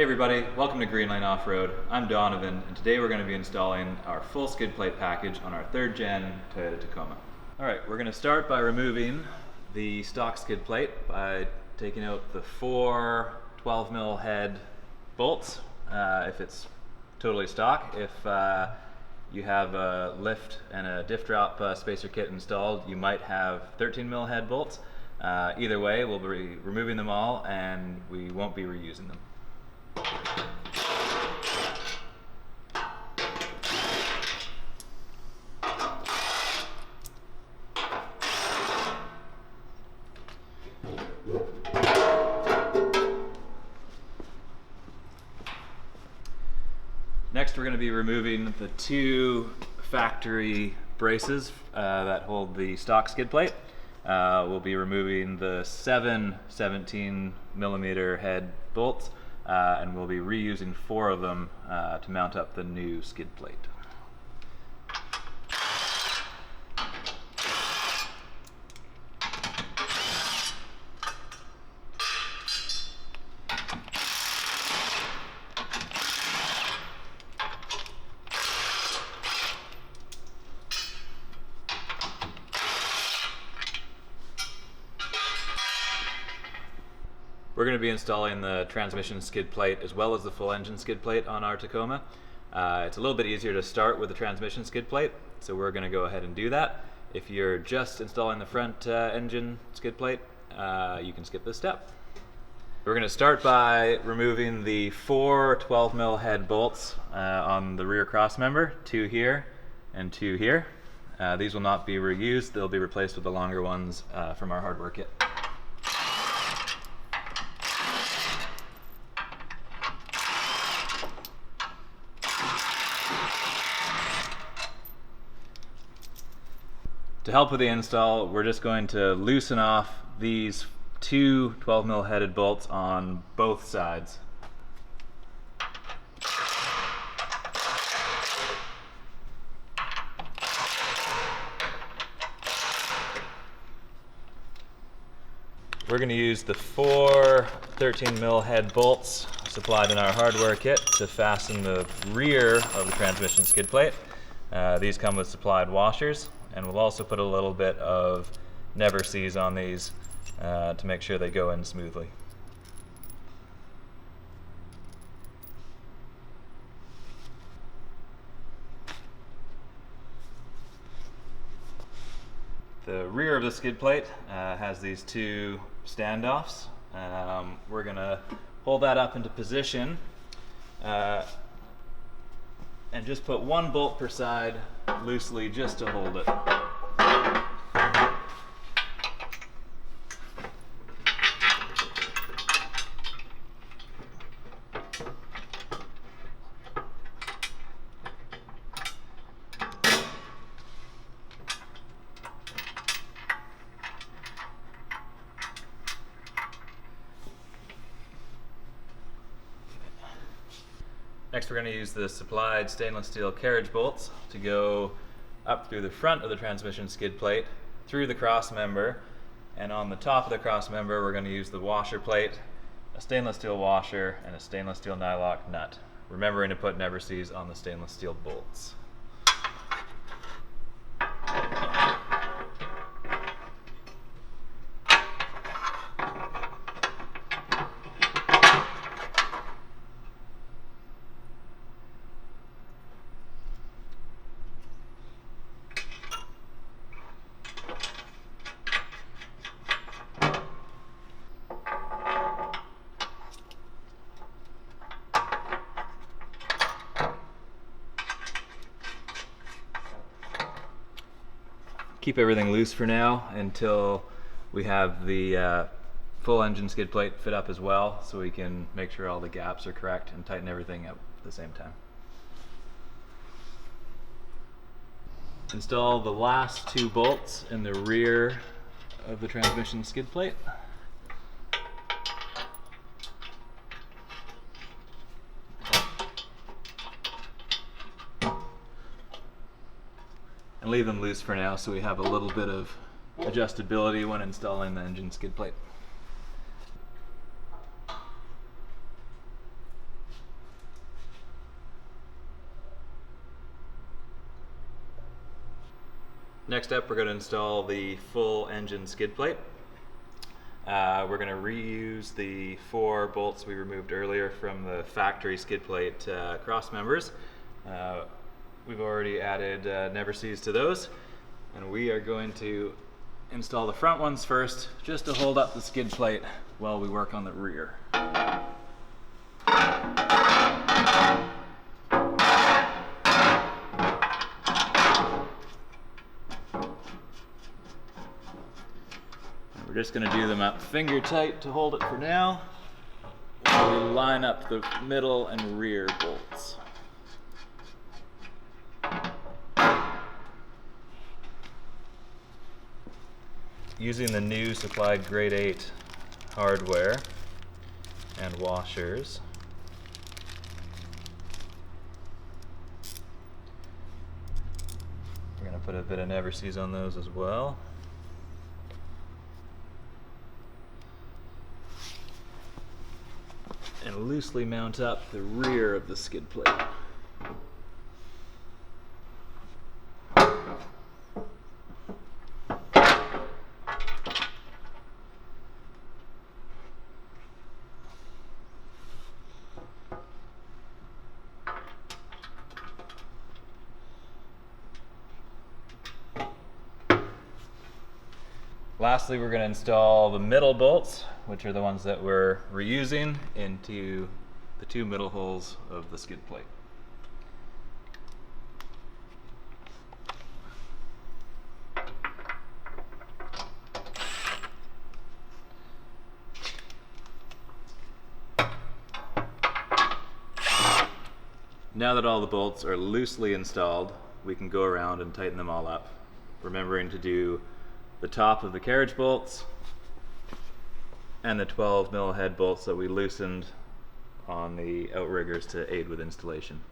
Hey everybody, welcome to Greenlane Off-Road. I'm Donovan, and today we're going to be installing our full skid plate package on our 3rd gen Toyota Tacoma. Alright, we're going to start by removing the stock skid plate by taking out the 4 12mm head bolts if it's totally stock. If you have a lift and a diff drop spacer kit installed, you might have 13mm head bolts. Either way, we'll be removing them all and we won't be reusing them. Next, we're going to be removing the 2 factory braces that hold the stock skid plate. We'll be removing the 7 17mm head bolts, and we'll be reusing 4 of them to mount up the new skid plate. We're going to be installing the transmission skid plate as well as the full engine skid plate on our Tacoma. It's a little bit easier to start with the transmission skid plate, so we're going to go ahead and do that. If you're just installing the front engine skid plate, you can skip this step. We're going to start by removing the 4 12mm head bolts on the rear cross member, 2 here and 2 here. These will not be reused, they'll be replaced with the longer ones from our hardware kit. To help with the install, we're just going to loosen off these 2 12mm headed bolts on both sides. We're going to use the 4 13mm head bolts supplied in our hardware kit to fasten the rear of the transmission skid plate. These come with supplied washers. And we'll also put a little bit of never sees on these to make sure they go in smoothly. The rear of the skid plate has these 2 standoffs. We're going to hold that up into position and just put 1 bolt per side loosely just to hold it. Next, we're going to use the supplied stainless steel carriage bolts to go up through the front of the transmission skid plate, through the cross member, and on the top of the cross member we're going to use the washer plate, a stainless steel washer, and a stainless steel nylock nut, remembering to put never sees on the stainless steel bolts. Keep everything loose for now until we have the full engine skid plate fit up as well, so we can make sure all the gaps are correct and tighten everything up at the same time. Install the last 2 bolts in the rear of the transmission skid plate. And leave them loose for now so we have a little bit of adjustability when installing the engine skid plate. Next up, we're going to install the full engine skid plate. We're going to reuse the 4 bolts we removed earlier from the factory skid plate cross members. We've already added never sees to those, and we are going to install the front ones first, just to hold up the skid plate while we work on the rear. We're just going to do them up finger tight to hold it for now, while we line up the middle and rear bolts. Using the new supplied grade 8 hardware and washers, we're going to put a bit of never sees on those as well. And loosely mount up the rear of the skid plate. Lastly, we're going to install the middle bolts, which are the ones that we're reusing, into the 2 middle holes of the skid plate. Now that all the bolts are loosely installed, we can go around and tighten them all up, remembering to do the top of the carriage bolts and the 12 mm head bolts that we loosened on the outriggers to aid with installation.